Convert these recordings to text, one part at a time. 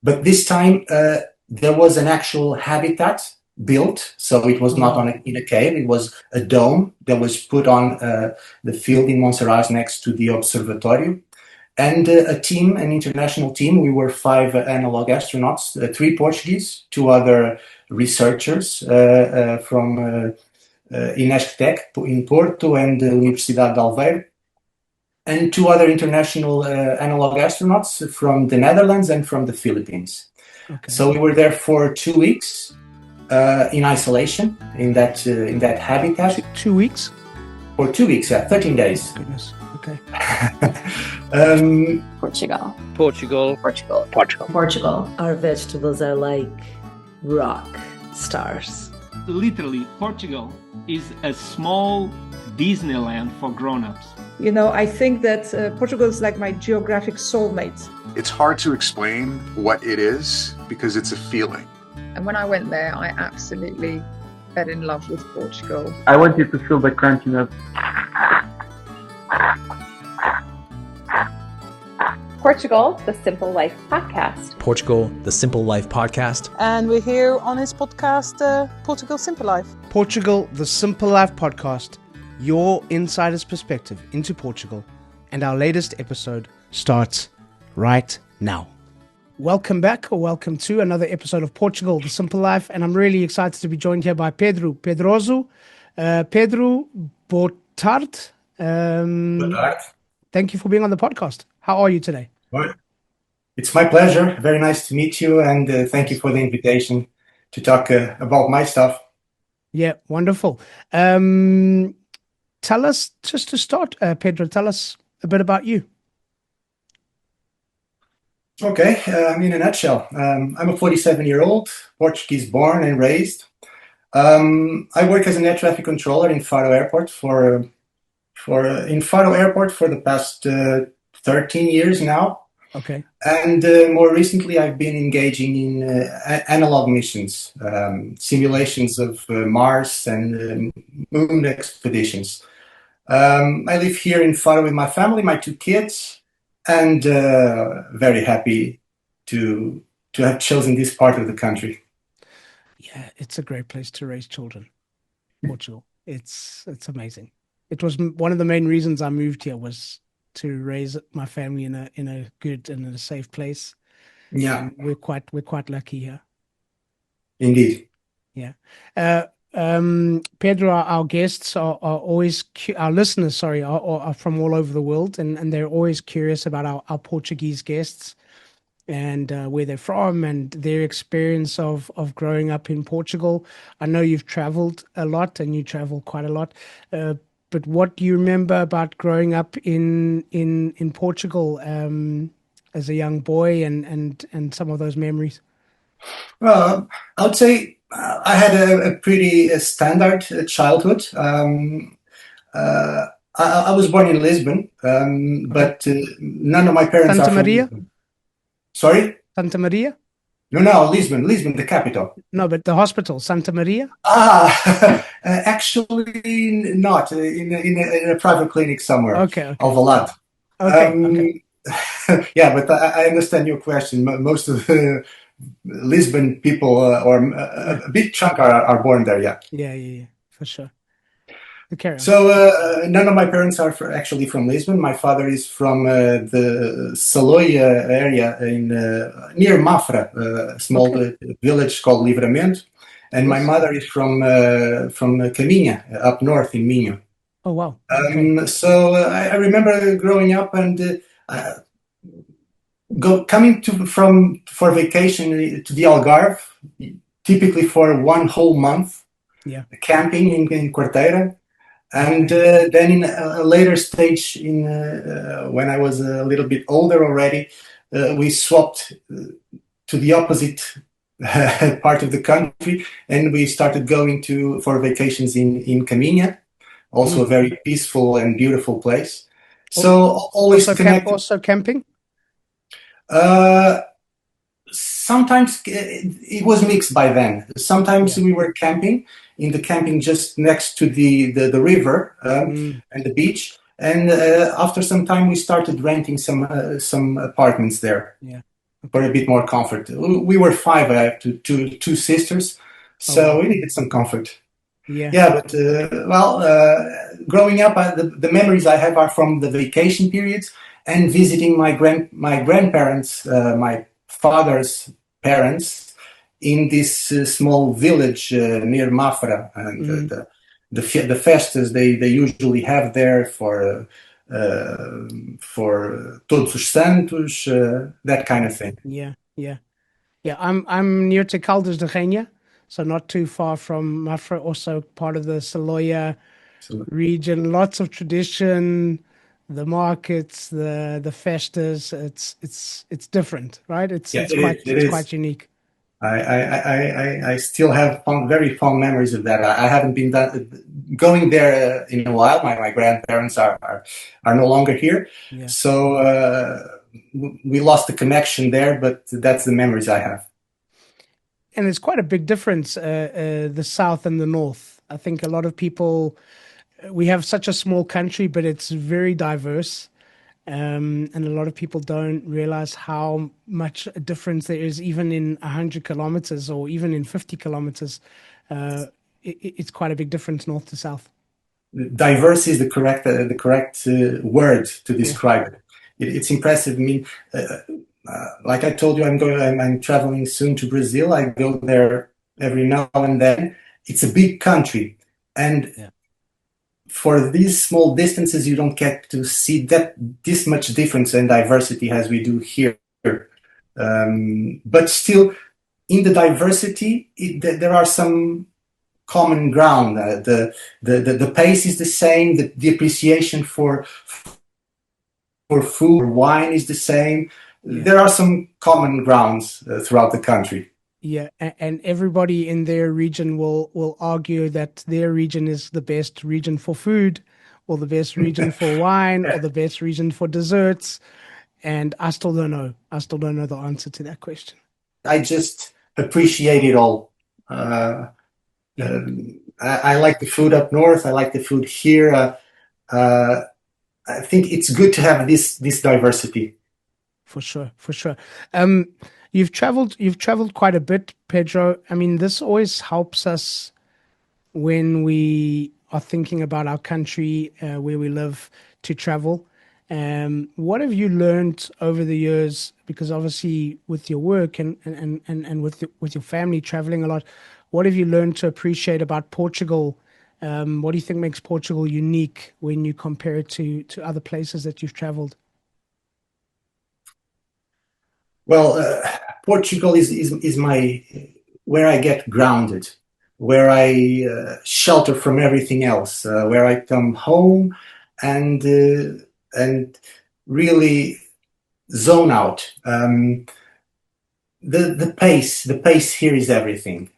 But this time there was an actual habitat built, so it was not in a cave. It was a dome that was put on the field in Monserrat next to the observatory. And an international team. We were 5 analog astronauts, 3 Portuguese, 2 other researchers from Inesctec in Porto and the Universidade de Aveiro, and 2 other international analog astronauts from the Netherlands and from the Philippines. Okay. So we were there for 2 weeks in isolation in that habitat. 2 weeks? For 2 weeks, 13 days. Oh, goodness. Okay. Portugal. Our vegetables are like rock stars. Literally, Portugal is a small Disneyland for grown-ups. I think that Portugal is like my geographic soulmate. It's hard to explain what it is because it's a feeling. And when I went there, I absolutely fell in love with Portugal. I wanted to feel the crunchiness. Portugal, the Simple Life Podcast. Portugal, the Simple Life Podcast. And we're here on his podcast, Portugal Simple Life. Portugal, the Simple Life Podcast. Your insider's perspective into Portugal. And our latest episode starts right now. Welcome back, or welcome to another episode of Portugal, the Simple Life. And I'm really excited to be joined here by Pedro Pedroso. Pedro, boa tarde. Boa tarde. Thank you for being on the podcast. How are you today? Well, it's my pleasure. Very nice to meet you, and thank you for the invitation to talk about my stuff. Yeah, wonderful. Tell us, just to start, Pedro, tell us a bit about you. Okay, in a nutshell, I'm a 47-year-old, Portuguese born and raised. I work as an air traffic controller in Faro Airport for the past 13 years now. Okay. And more recently, I've been engaging in analog missions, simulations of Mars and moon expeditions. I live here in Faro with my family, my 2 kids, and very happy to have chosen this part of the country. Yeah, it's a great place to raise children, Portugal. It's amazing. It was one of the main reasons I moved here, was to raise my family in a good and in a safe place. Yeah, and we're quite lucky here. Indeed. Yeah. Pedro, our guests are always our listeners. Sorry, are from all over the world, and they're always curious about our Portuguese guests and where they're from and their experience of growing up in Portugal. I know you've traveled a lot, and you travel quite a lot. But what do you remember about growing up in Portugal as a young boy, and some of those memories? Well, I would say I had a pretty standard childhood. I was born in Lisbon, but none of my parents Santa are Maria? from Lisbon. Sorry? Santa Maria? No, Lisbon, the capital. No, but the hospital, Santa Maria? Actually not. In a private clinic somewhere. Okay. Alvalade. Okay. Yeah, but I understand your question. Most of the Lisbon people, or a big chunk, are born there. Yeah. Yeah, for sure. Okay. So none of my parents are actually from Lisbon. My father is from the Saloia area near Mafra, a small village called Livramento, and my mother is from Caminha, up north in Minho. Oh wow! So I remember growing up and coming for vacation to the Algarve, typically for 1 whole month. Yeah. Camping in Quarteira. And then in a later stage, when I was a little bit older already, we swapped to the opposite part of the country, and we started going for vacations in Caminha, also a very peaceful and beautiful place. So always connected. Also camping? Sometimes it was mixed by then. Sometimes we were camping in the camping just next to the river and the beach. And after some time, we started renting some apartments there. Yeah. for a bit more comfort. We were five. I have two sisters, so we needed some comfort. Yeah, but growing up, the memories I have are from the vacation periods and visiting my grandparents, my father's parents, in this small village near Mafra, and the festas they usually have there for Todos os Santos, that kind of thing. Yeah. I'm near to Caldas de Rainha, so not too far from Mafra, also part of the Saloia region. Lots of tradition, the markets, the festas. It's different, right? It's quite unique. I still have very fond memories of that. I haven't been going there in a while. My grandparents are no longer here, so we lost the connection there. But that's the memories I have. And it's quite a big difference, the south and the north. I think a lot of people, we have such a small country, but it's very diverse. And a lot of people don't realize how much a difference there is, even in 100 kilometers or even in 50 kilometers. It's quite a big difference north to south. Diverse is the correct word to describe it. It's impressive. I mean, like I told you, I'm traveling soon to Brazil. I go there every now and then. It's a big country, and for these small distances, you don't get to see this much difference and diversity as we do here. But still, in the diversity, there are some common ground. The pace is the same. The appreciation for food, wine is the same. There are some common grounds throughout the country. Yeah, and everybody in their region will argue that their region is the best region for food, or the best region for wine, or the best region for desserts. And I still don't know. I still don't know the answer to that question. I just appreciate it all. I like the food up north. I like the food here. I think it's good to have this diversity. For sure. You've traveled quite a bit, Pedro. I mean, this always helps us when we are thinking about our country, where we live, to travel. What have you learned over the years? Because obviously, with your work and with your family traveling a lot, what have you learned to appreciate about Portugal? What do you think makes Portugal unique when you compare it to other places that you've traveled? Well, Portugal is my where I get grounded, where I shelter from everything else, where I come home and really zone out. The pace here is everything.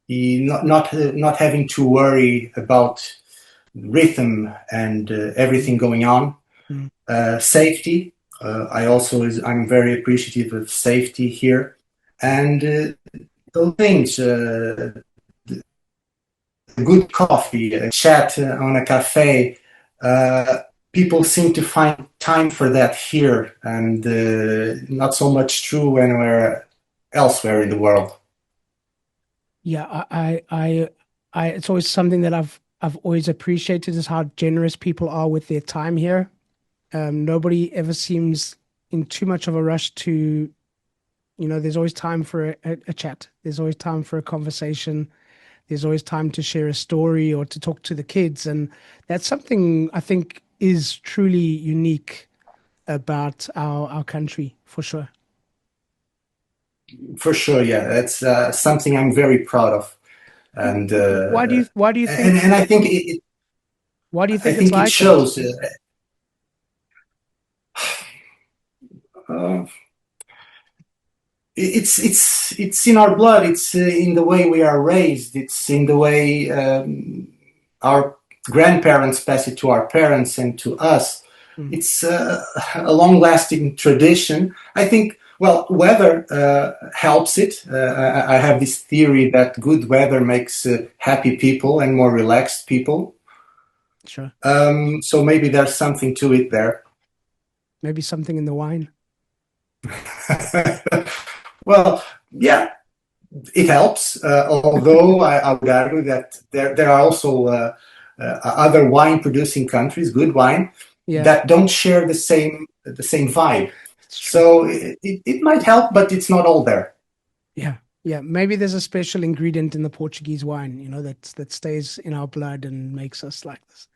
Not having to worry about rhythm and everything going on. Safety. I'm very appreciative of safety here, and the things, good coffee, a chat on a cafe. People seem to find time for that here, and not so much true anywhere elsewhere in the world. Yeah, I it's always something that I've always appreciated, is how generous people are with their time here. Nobody ever seems in too much of a rush to, there's always time for a chat. There's always time for a conversation. There's always time to share a story or to talk to the kids. And that's something I think is truly unique about our country, for sure. For sure, yeah. That's something I'm very proud of. And why do you think? And I think it. Why do you think I think it shows? It's in our blood. It's in the way we are raised. It's in the way our grandparents pass it to our parents and to us. It's a long-lasting tradition. I think. Well, weather helps it. I have this theory that good weather makes happy people and more relaxed people. Sure. So maybe there's something to it there. Maybe something in the wine. Well, yeah, it helps. Although I would argue that there are also other wine producing countries, good wine, Yeah, that don't share the same vibe. it's true. So it might help, but it's not all there. Yeah, yeah. Maybe there's a special ingredient in the Portuguese wine, that stays in our blood and makes us like this.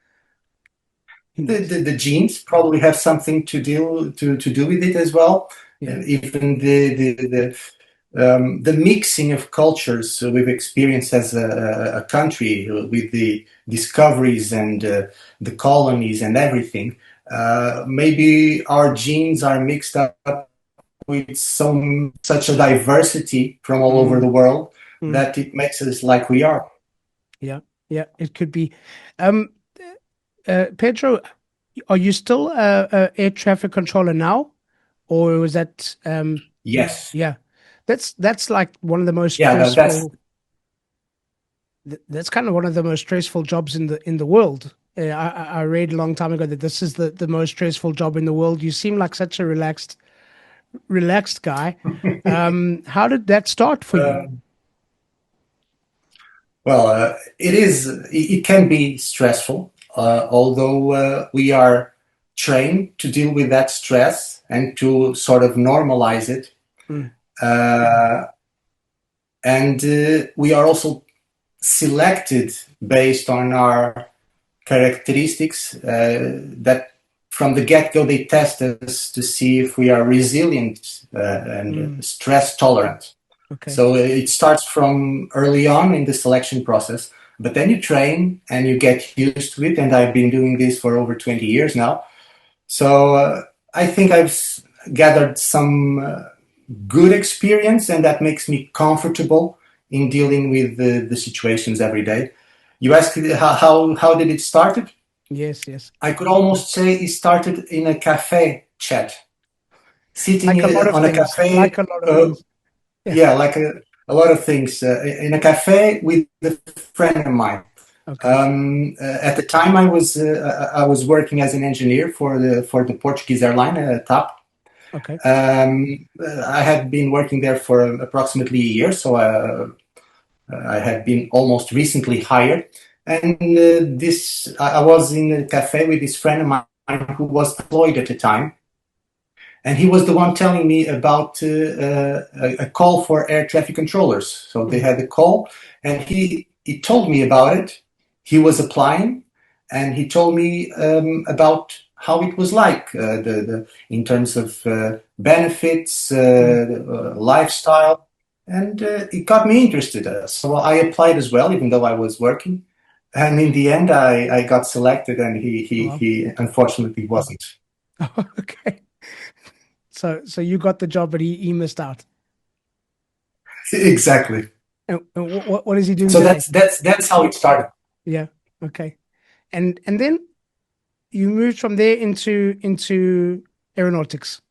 Who knows? The genes probably have something to do with it as well. Yeah. And even the mixing of cultures we've experienced as a country with the discoveries and the colonies and everything. Maybe our genes are mixed up with such a diversity from all over the world that it makes us like we are. Yeah, yeah, it could be. Um, Pedro, are you still a air traffic controller now, or was that? Yes. Yeah, that's like one of the most Yeah, that's stressful. That's kind of one of the most stressful jobs in the world. I read a long time ago that this is the most stressful job in the world. You seem like such a relaxed guy. How did that start for you? Well, it can be stressful, although we are trained to deal with that stress and to sort of normalize it. Uh, and we are also selected based on our characteristics that from the get-go they test us to see if we are resilient and stress tolerant. Okay. So it starts from early on in the selection process, but then you train and you get used to it. And I've been doing this for over 20 years now. So I think I've gathered some good experience, and that makes me comfortable in dealing with the situations every day. You asked how did it started? Yes. I could almost say it started in a cafe chat, sitting Like a lot of on a things. cafe. Like a lot of things. Yeah, like a lot of things in a cafe with a friend of mine. Okay. At the time, I was working as an engineer for the Portuguese airline, TAP. Okay. I had been working there for approximately a year, so I had been almost recently hired. And I was in a cafe with this friend of mine who was employed at the time. And he was the one telling me about a call for air traffic controllers. So they had a call, and he told me about it. He was applying, and he told me about how it was like in terms of benefits, lifestyle, and it got me interested. So I applied as well, even though I was working. And in the end, I got selected, and he unfortunately wasn't. Okay. So you got the job, but he missed out. Exactly. And what is he doing So today? that's how it started. Yeah. Okay. And then you moved from there into aeronautics,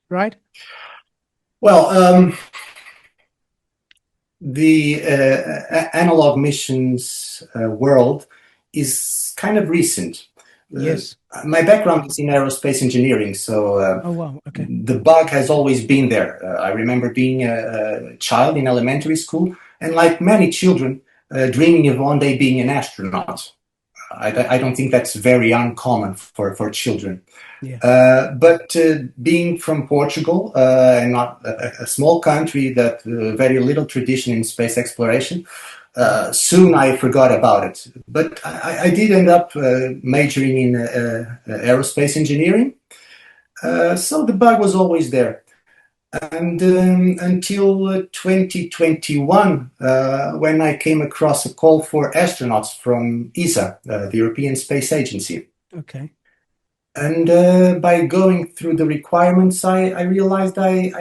right? Well, the analog missions world is kind of recent. Yes. My background is in aerospace engineering, so Oh wow. Okay. the bug has always been there. I remember being a child in elementary school, and like many children, dreaming of one day being an astronaut. I don't think that's very uncommon for children. Yeah. But being from Portugal and not a small country that very little tradition in space exploration, soon I forgot about it. But I did end up majoring in aerospace engineering. So the bug was always there. And until 2021, when I came across a call for astronauts from ESA, the European Space Agency. Okay. And by going through the requirements, I realized I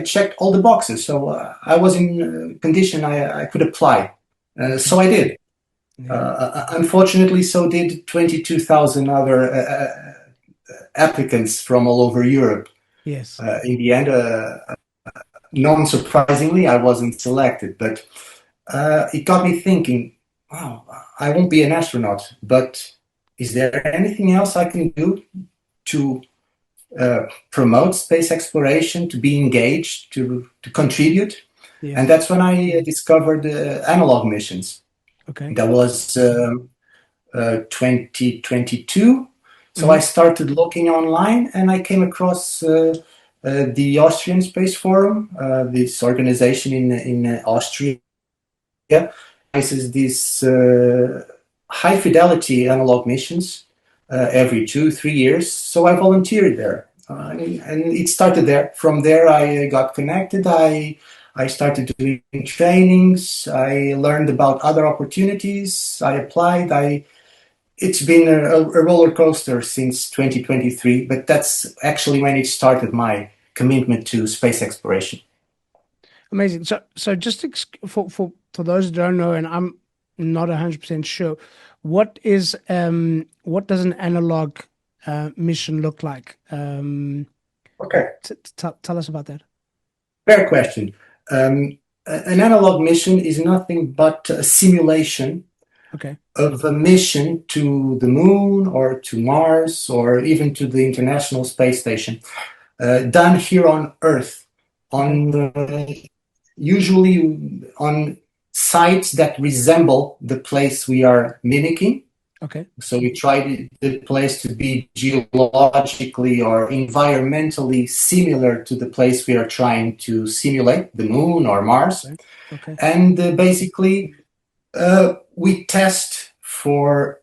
checked all the boxes. So I was in condition I could apply. So I did. Yeah. Unfortunately, so did 22,000 other applicants from all over Europe. Yes. In the end, non-surprisingly, I wasn't selected. But it got me thinking, wow, I won't be an astronaut, but is there anything else I can do to promote space exploration, to be engaged, to contribute. Yeah. And that's when I discovered analog missions. Okay. That was 2022. So I started looking online, and I came across the Austrian Space Forum, this organization in Austria. This is these high fidelity analog missions every 2-3 years. So I volunteered there, and it started there. From there, I got connected. I started doing trainings. I learned about other opportunities. I applied. It's been a roller coaster since 2023, but that's actually when it started my commitment to space exploration. Amazing. So just for those who don't know, and I'm not 100% sure, what does an analog mission look like? Okay. Tell us about that. Fair question. An analog mission is nothing but a simulation of a mission to the moon or to Mars or even to the International Space Station, done here on Earth, usually on sites that resemble the place we are mimicking. Okay. So we try the place to be geologically or environmentally similar to the place we are trying to simulate, the moon or Mars. Okay. And basically, we test for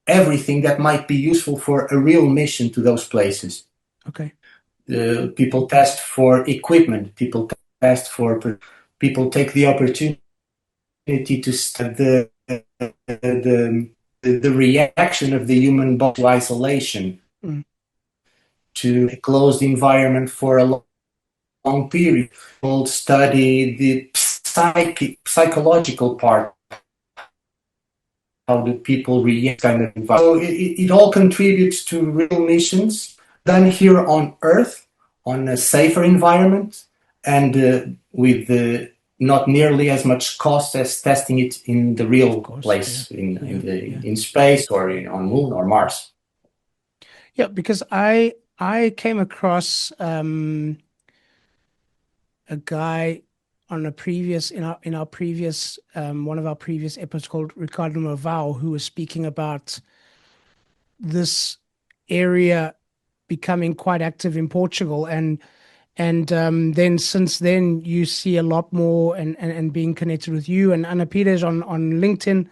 everything that might be useful for a real mission to those places. Okay. People test for equipment. People take the opportunity to study the reaction of the human body to isolation, to a closed environment for a long period. We'll study the psychological part. How do people react kind of environment? So it all contributes to real missions done here on Earth, on a safer environment, and with not nearly as much cost as testing it in the real place, in space or on Moon or Mars. Yeah, because I came across a guy on a previous in our previous one of our previous episodes called Ricardo Movao, who was speaking about this area becoming quite active in Portugal, and then since then you see a lot more and being connected with you and Ana Pires on LinkedIn,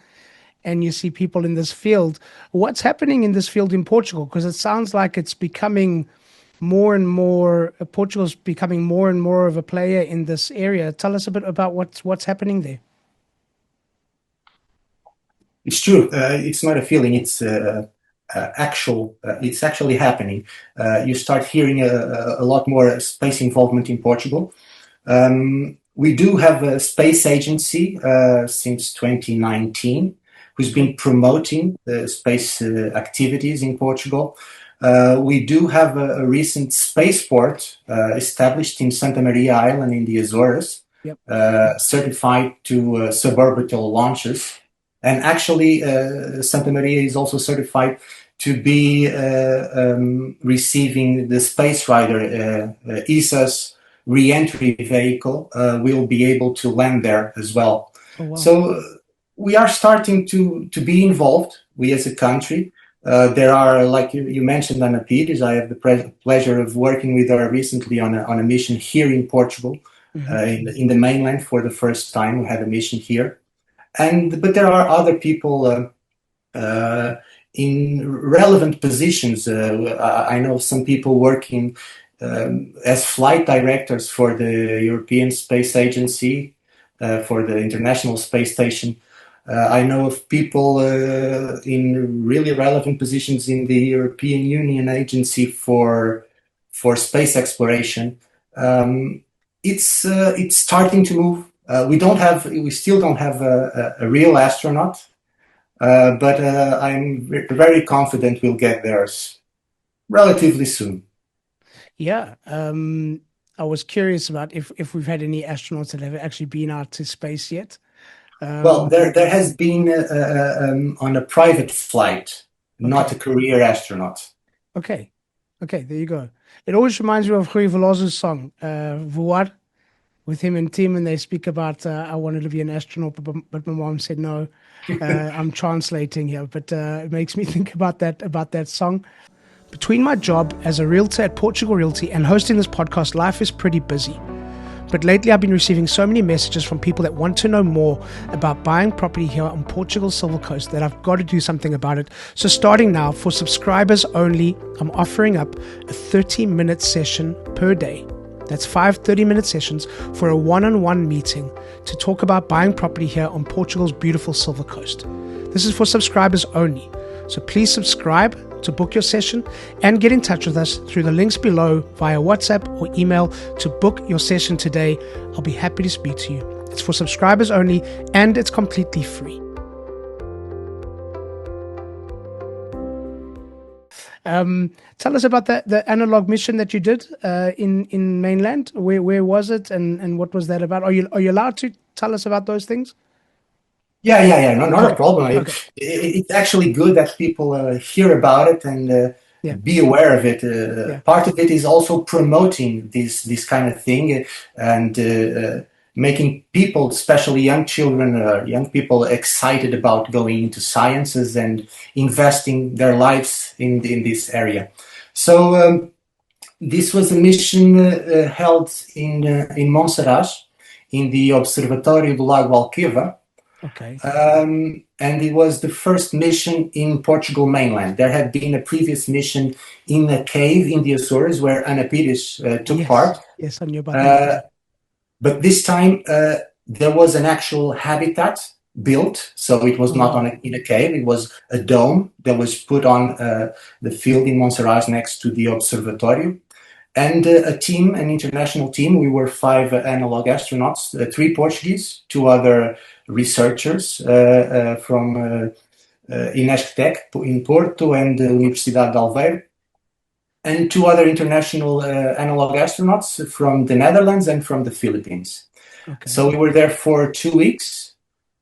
and you see people in this field. What's happening in this field in Portugal? Because it sounds like it's becoming more and more, Portugal's becoming more and more of a player in this area. Tell us a bit about what's happening there. It's true. It's not a feeling. It's it's actually happening. You start hearing a lot more space involvement in Portugal. We do have a space agency since 2019 who's been promoting the space activities in Portugal. We do have a recent spaceport established in Santa Maria Island in the Azores, certified to suborbital launches. And actually, Santa Maria is also certified to be receiving the Space Rider, ESA's re-entry vehicle will be able to land there as well. Oh, wow. So we are starting to be involved, we as a country. There are, like you mentioned, Ana Pires, I have the pleasure of working with her recently on a mission here in Portugal, in the mainland for the first time. We had a mission here. But there are other people in relevant positions. I know some people working as flight directors for the European Space Agency, for the International Space Station. I know of people in really relevant positions in the European Union Agency for space exploration. It's starting to move. We still don't have a real astronaut, but I'm very confident we'll get there relatively soon. Yeah. I was curious about if we've had any astronauts that have actually been out to space yet. Well, there has been on a private flight, not a career astronaut. Okay. Okay, there you go. It always reminds me of Rui Veloso's song, Voar, with him and Tim, and they speak about, I wanted to be an astronaut, but my mom said no. I'm translating here, but it makes me think about that song. Between my job as a realtor at Portugal Realty and hosting this podcast, life is pretty busy. But lately I've been receiving so many messages from people that want to know more about buying property here on Portugal's Silver Coast that I've got to do something about it. So starting now, for subscribers only, I'm offering up a 30-minute session per day. That's 5 30-minute sessions for a one-on-one meeting to talk about buying property here on Portugal's beautiful Silver Coast. This is for subscribers only. So please subscribe to book your session and get in touch with us through the links below via WhatsApp or email to book your session today. I'll be happy to speak to you. It's for subscribers only and it's completely free. Tell us about the analog mission that you did in mainland. Where was it and what was that about? Are you allowed to tell us about those things? Yeah. No, not a problem. Okay. It's actually good that people hear about it and be aware of it. Part of it is also promoting this kind of thing and making people, especially young children, young people, excited about going into sciences and investing their lives in this area. So this was a mission held in Monserrat, in the Observatório do Lago Alqueva. Okay. And it was the first mission in Portugal mainland. There had been a previous mission in a cave in the Azores where Ana Pires took part. Yes, I knew about that. But this time there was an actual habitat built, so it was not in a cave. It was a dome that was put on the field in Monserrat next to the observatory. And a team, an international team. We were 5 analog astronauts, 3 Portuguese, 2 other researchers from Inestec in Porto and the Universidade de Aveiro, and 2 other international analog astronauts from the Netherlands and from the Philippines. Okay. So we were there for 2 weeks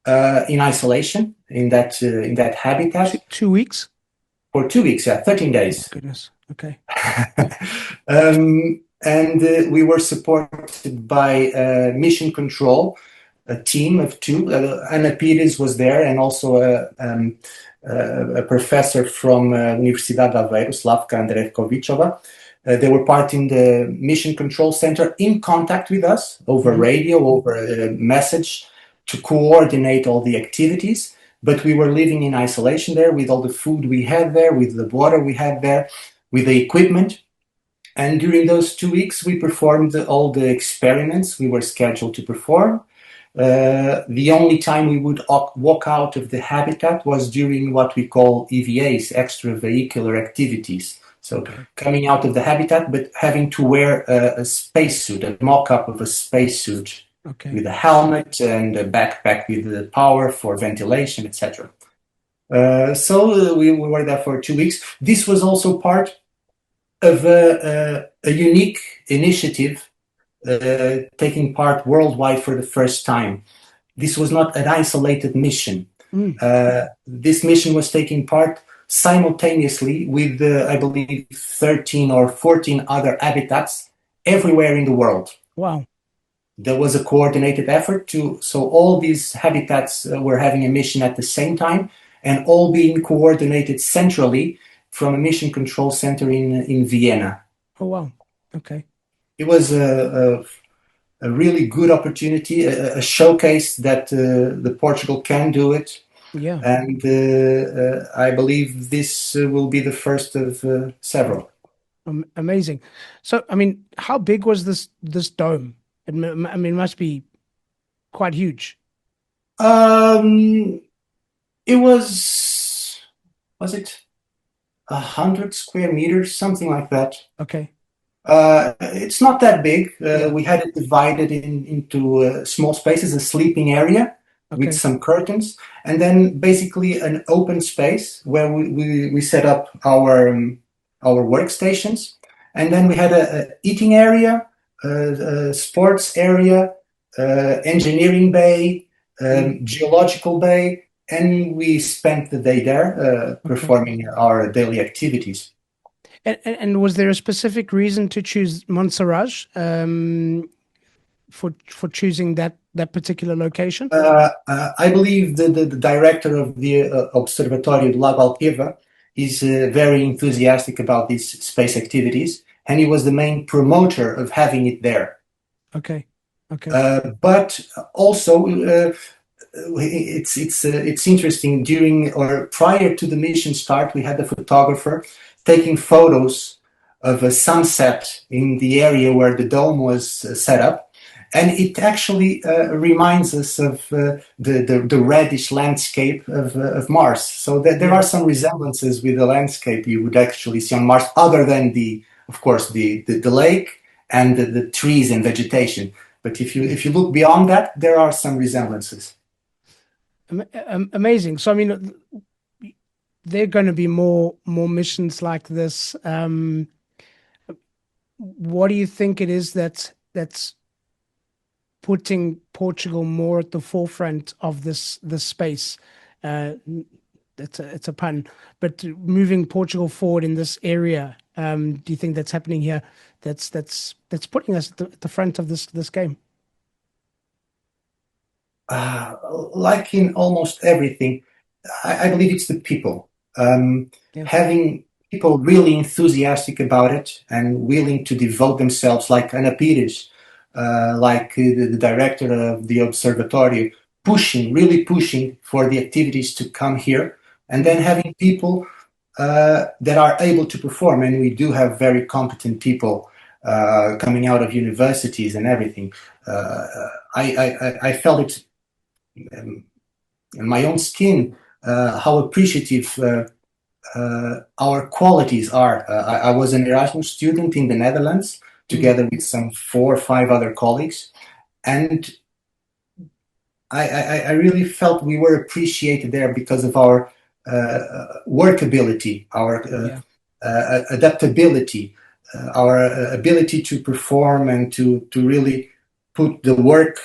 in isolation in that habitat. 2 weeks? For 2 weeks, 13 days. Oh, goodness. Okay. And we were supported by mission control, a team of 2. Ana Pires was there, and also a professor from Universidade de Aveiro, Slavka Andrejkovičova. They were part in the mission control center, in contact with us over radio, over a message, to coordinate all the activities. But we were living in isolation there, with all the food we had there, with the water we had there, with the equipment. And during those 2 weeks, we performed all the experiments we were scheduled to perform. The only time we would walk out of the habitat was during what we call EVAs, extravehicular activities. So coming out of the habitat, but having to wear a spacesuit, a mock-up of a spacesuit, with a helmet and a backpack with the power for ventilation, etc. So we were there for 2 weeks. This was also part of a unique initiative taking part worldwide for the first time. This was not an isolated mission. This mission was taking part simultaneously with, I believe, 13 or 14 other habitats everywhere in the world. Wow. There was a coordinated effort so all these habitats were having a mission at the same time, and all being coordinated centrally from a mission control center in Vienna. Oh, wow. Okay. It was a really good opportunity, a showcase that the Portugal can do it. Yeah. And I believe this will be the first of several. Amazing. So, I mean, how big was this dome? I mean, it must be quite huge. It was it 100 square meters, something like that. Okay. It's not that big. We had it divided into small spaces, a sleeping area with some curtains, and then basically an open space where we set up our workstations, and then we had a eating area, a sports area, engineering bay, geological bay, and we spent the day there performing our daily activities. And was there a specific reason to choose Montserrat for choosing that particular location? I believe the director of the Observatorio de Lago Alqueva is very enthusiastic about these space activities, and he was the main promoter of having it there. Okay. But also, it's interesting. During or prior to the mission start, we had a photographer taking photos of a sunset in the area where the dome was set up, and it actually reminds us of the reddish landscape of Mars. So there are some resemblances with the landscape you would actually see on Mars, other than of course, the lake and the trees and vegetation. But if you look beyond that, there are some resemblances. Amazing. So I mean, there are going to be more missions like this. What do you think it is that's putting Portugal more at the forefront of this space? It's a pun, but moving Portugal forward in this area. Do you think that's happening here? That's putting us at the front of this game. Like in almost everything, I believe it's the people. Having people really enthusiastic about it and willing to devote themselves, like Ana Pires, like the director of the observatory, really pushing for the activities to come here, and then having people that are able to perform. And we do have very competent people coming out of universities and everything. I felt it in my own skin how appreciative our qualities are. I was an Erasmus student in the Netherlands together with some 4 or 5 other colleagues, and I really felt we were appreciated there because of our workability, our adaptability, our ability to perform and to really put the work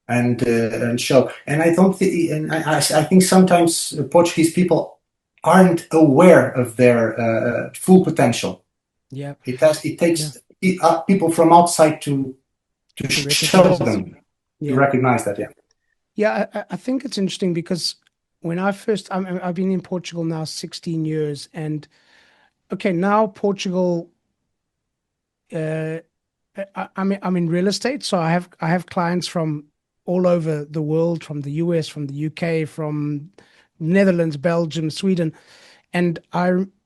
and show. And I don't think, and I think sometimes Portuguese people aren't aware of their full potential. Yeah, it takes people from outside to show them, to recognize that. I think it's interesting because when I've been in Portugal now 16 years, and okay, now Portugal. I'm in real estate, so I have clients from all over the world, from the US, from the UK, from Netherlands, Belgium, Sweden, and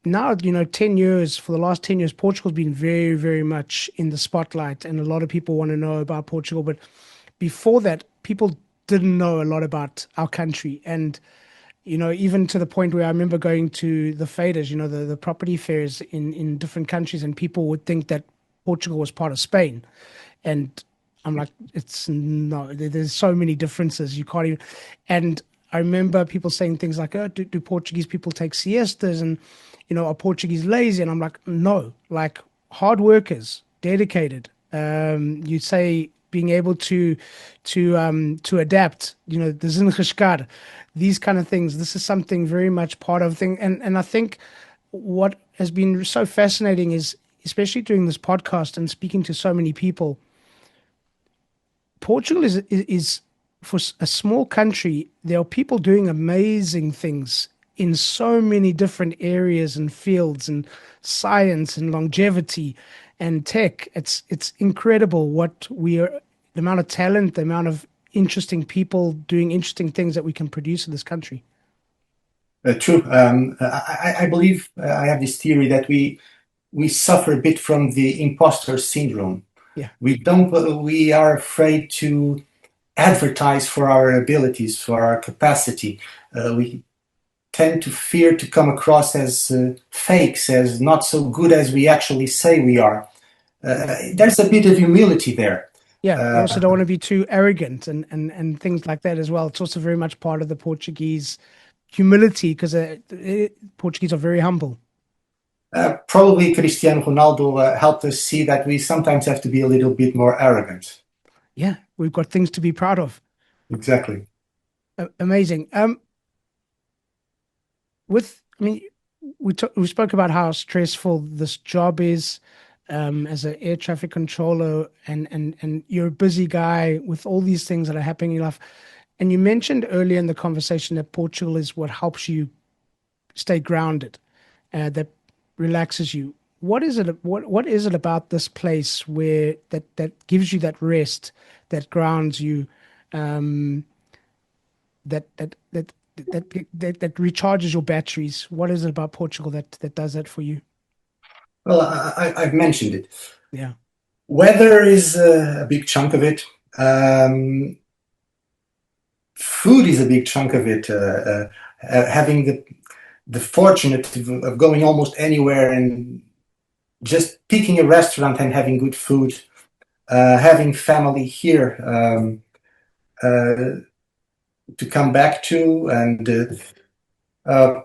now, 10 years, for the last 10 years, Portugal's been very, very much in the spotlight, and a lot of people want to know about Portugal. But before that, people didn't know a lot about our country. And, even to the point where I remember going to the feiras, the property fairs in different countries, and people would think that Portugal was part of Spain. And I'm like, it's no, there's so many differences. You can't even, and I remember people saying things like, oh, do Portuguese people take siestas? And, are Portuguese lazy? And I'm like, no, like hard workers, dedicated. You say being able to adapt, the zinchashkar, these kind of things. This is something very much part of thing. And I think what has been so fascinating is, especially during this podcast and speaking to so many people, Portugal is for a small country, there are people doing amazing things in so many different areas and fields, and science and longevity and tech. It's incredible what the amount of talent, the amount of interesting people doing interesting things that we can produce in this country. True. I believe I have this theory that we suffer a bit from the imposter syndrome. Yeah. We are afraid to advertise for our abilities, for our capacity. We tend to fear to come across as fakes, as not so good as we actually say we are. There's a bit of humility there. Yeah, I also don't want to be too arrogant and things like that as well. It's also very much part of the Portuguese humility, because Portuguese are very humble. Probably Cristiano Ronaldo helped us see that we sometimes have to be a little bit more arrogant. Yeah, we've got things to be proud of. Exactly. Amazing. we spoke about how stressful this job is as an air traffic controller, and you're a busy guy with all these things that are happening in your life. And you mentioned earlier in the conversation that Portugal is what helps you stay grounded, that relaxes you. What is it? What is it about this place where that gives you that rest, that grounds you, um, that recharges your batteries? What is it about Portugal that does that for you? Well, I've mentioned it. Yeah. Weather is a big chunk of it. Food is a big chunk of it. Having the fortunate of going almost anywhere and just picking a restaurant and having good food, having family here to come back to, and uh,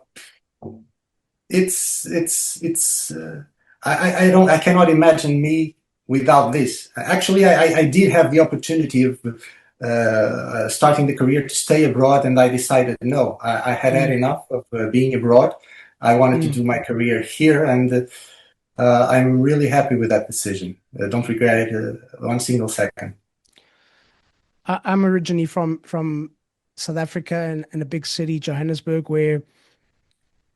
I cannot imagine me without this. Actually, I did have the opportunity of starting the career to stay abroad, and I decided no, I had enough of being abroad. I wanted to do my career here, and I'm really happy with that decision. Don't regret it one single second. I'm originally from South Africa and a big city, Johannesburg, where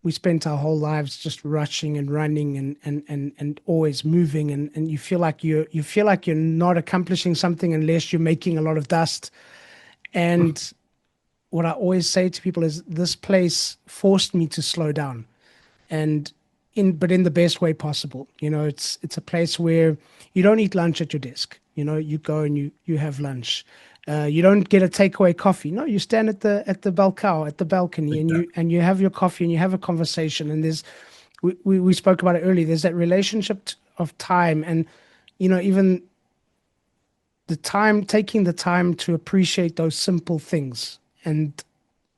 we spent our whole lives just rushing and running and always moving, and you feel like you're not accomplishing something unless you're making a lot of dust. And what I always say to people is this place forced me to slow down, and but in the best way possible. It's a place where you don't eat lunch at your desk. You go and you have lunch. You don't get a takeaway coffee. No, you stand at the balcony, and you have your coffee and you have a conversation. And we spoke about it earlier. There's that relationship of time, and even taking the time to appreciate those simple things. And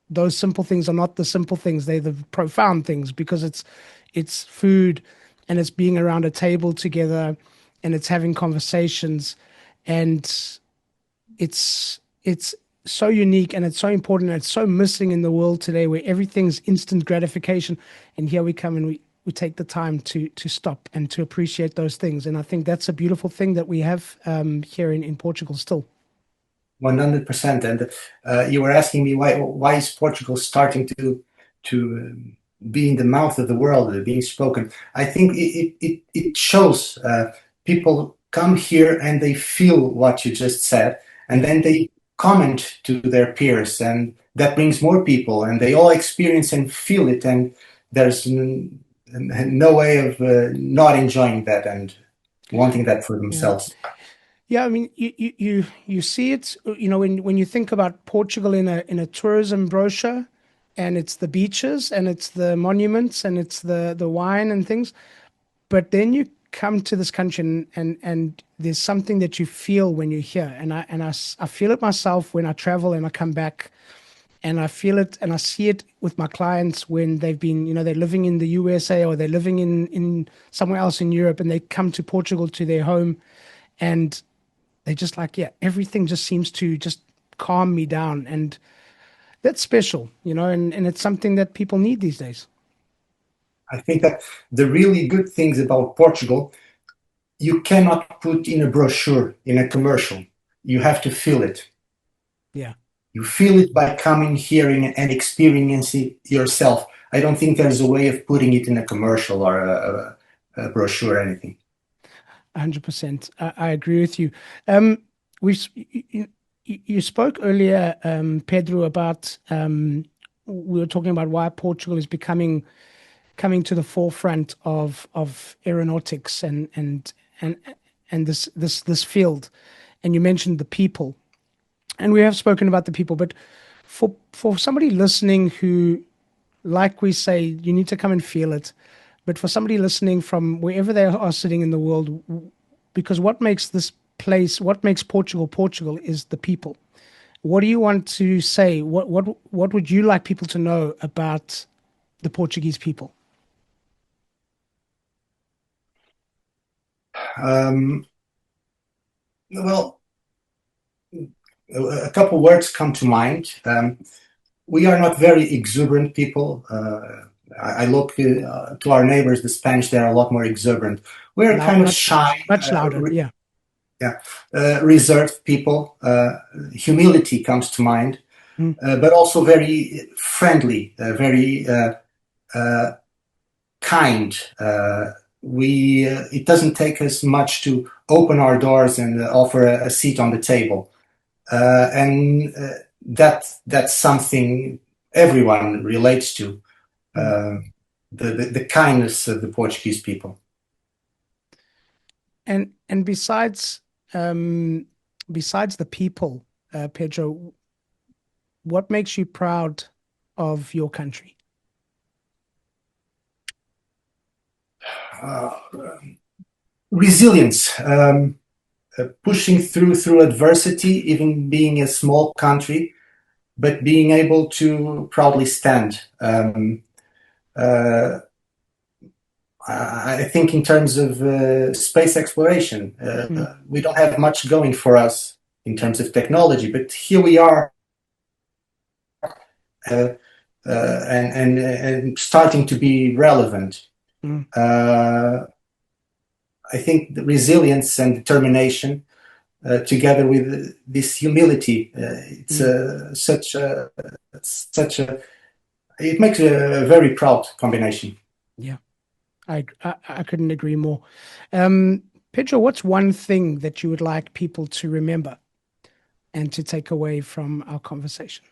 those simple things are not the simple things; they're the profound things, because it's food, and it's being around a table together, and it's having conversations, and it's so unique, and it's so important, and it's so missing in the world today, where everything's instant gratification. And here we come, and we take the time to stop and to appreciate those things. And I think that's a beautiful thing that we have here in Portugal still. 100%. And you were asking me why is Portugal starting to be in the mouth of the world, being spoken. I think it shows people come here and they feel what you just said, and then they comment to their peers, and that brings more people, and they all experience and feel it, and there's no way of not enjoying that and wanting that for themselves. Yeah, I mean, you see it, when you think about Portugal in a tourism brochure, and it's the beaches, and it's the monuments, and it's the wine and things. But then you come to this country, and there's something that you feel when you're here. And I feel it myself when I travel and I come back, and I feel it and I see it with my clients when they've been, they're living in the USA, or they're living in somewhere else in Europe, and they come to Portugal, to their home, and they just like, yeah, everything just seems to just calm me down. And that's special, and it's something that people need these days. I think that the really good things about Portugal, you cannot put in a brochure, in a commercial. You have to feel it. Yeah. You feel it by coming here and experiencing it yourself. I don't think there's a way of putting it in a commercial or a brochure or anything. 100%. I agree with you. You spoke earlier, Pedro, about we were talking about why Portugal is coming to the forefront of aeronautics and this field, and you mentioned the people, and we have spoken about the people. But for somebody listening who, like we say, you need to come and feel it. But for somebody listening from wherever they are sitting in the world, because what makes Portugal Portugal is the people. What do you want to say? What would you like people to know about the Portuguese people? Well, a couple words come to mind. We are not very exuberant people. I look to our neighbors, the Spanish. They're a lot more exuberant. We're kind of shy, much louder. Yeah. Reserved people. Humility comes to mind, but also very friendly, very kind. It doesn't take us much to open our doors and offer a seat on the table, and that's something everyone relates to. The kindness of the Portuguese people. And besides the people, Pedro, what makes you proud of your country? Resilience, pushing through adversity, even being a small country, but being able to proudly stand. I think in terms of space exploration, we don't have much going for us in terms of technology, but here we are, and starting to be relevant. I think the resilience and determination, together with this humility, it's it makes a very proud combination. Yeah. I couldn't agree more. Pedro, what's one thing that you would like people to remember and to take away from our conversation?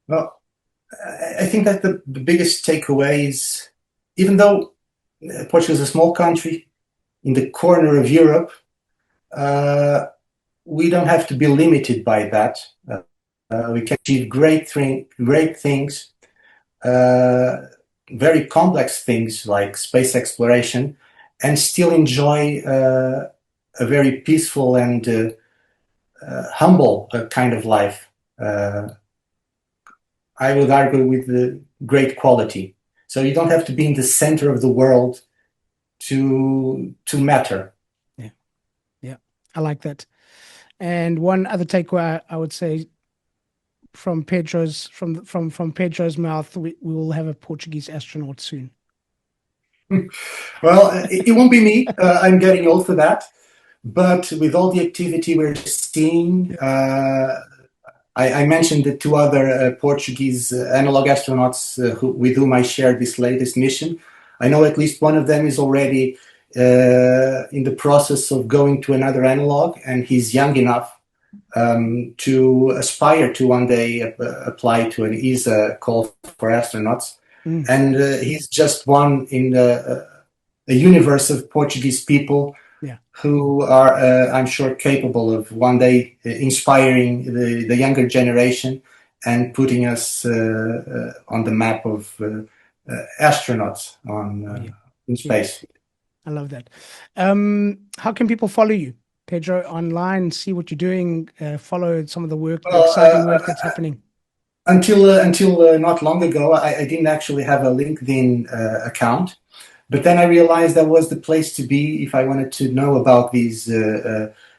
Well, I think that the biggest takeaway is, even though Portugal is a small country in the corner of Europe, we don't have to be limited by that. We can achieve great things. Very complex things like space exploration, and still enjoy a very peaceful and humble kind of life. I would argue with great quality. So you don't have to be in the center of the world to matter. Yeah, I like that. And one other takeaway I would say, from Pedro's mouth, we will have a Portuguese astronaut soon. Well, it won't be me. I'm getting old for that. But with all the activity we're seeing, I mentioned the two other Portuguese analog astronauts with whom I shared this latest mission. I know at least one of them is already in the process of going to another analog, and he's young enough to aspire to one day apply to an ESA call for astronauts. And he's just one in a universe of Portuguese people who are, I'm sure, capable of one day inspiring the younger generation and putting us on the map of astronauts in space. I love that. How can people follow you, Pedro, online, see what you're doing, follow some of the work, the exciting work that's happening? Until not long ago, I didn't actually have a LinkedIn account, but then I realized that was the place to be if I wanted to know about these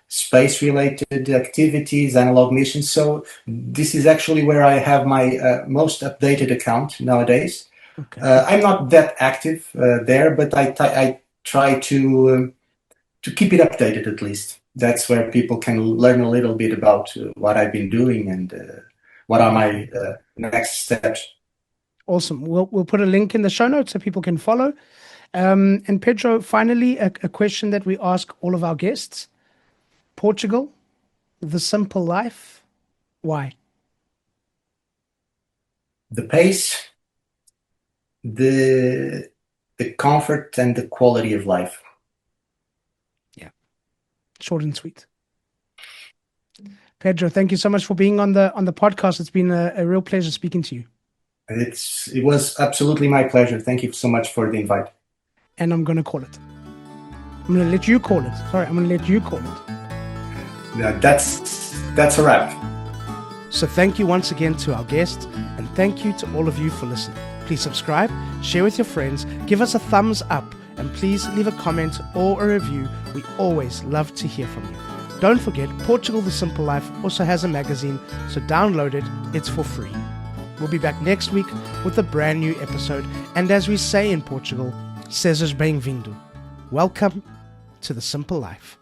space-related activities, analog missions. So this is actually where I have my most updated account nowadays. Okay. I'm not that active there, but I try to keep it updated at least. That's where people can learn a little bit about what I've been doing and what are my next steps. Awesome. We'll put a link in the show notes so people can follow. And Pedro, finally, a question that we ask all of our guests. Portugal, the simple life, why? The pace, the comfort, and the quality of life. Yeah, short and sweet. Pedro, thank you so much for being on the podcast. It's been a real pleasure speaking to you. It was absolutely my pleasure. Thank you so much for the invite. And I'm going to call it. I'm going to let you call it. Sorry, I'm going to let you call it. Yeah, that's a wrap. So thank you once again to our guest, and thank you to all of you for listening. Please subscribe, share with your friends, give us a thumbs up, and please leave a comment or a review. We always love to hear from you. Don't forget, Portugal The Simple Life also has a magazine, so download it. It's for free. We'll be back next week with a brand new episode. And as we say in Portugal, sejas bem-vindo. Welcome to the Simple Life.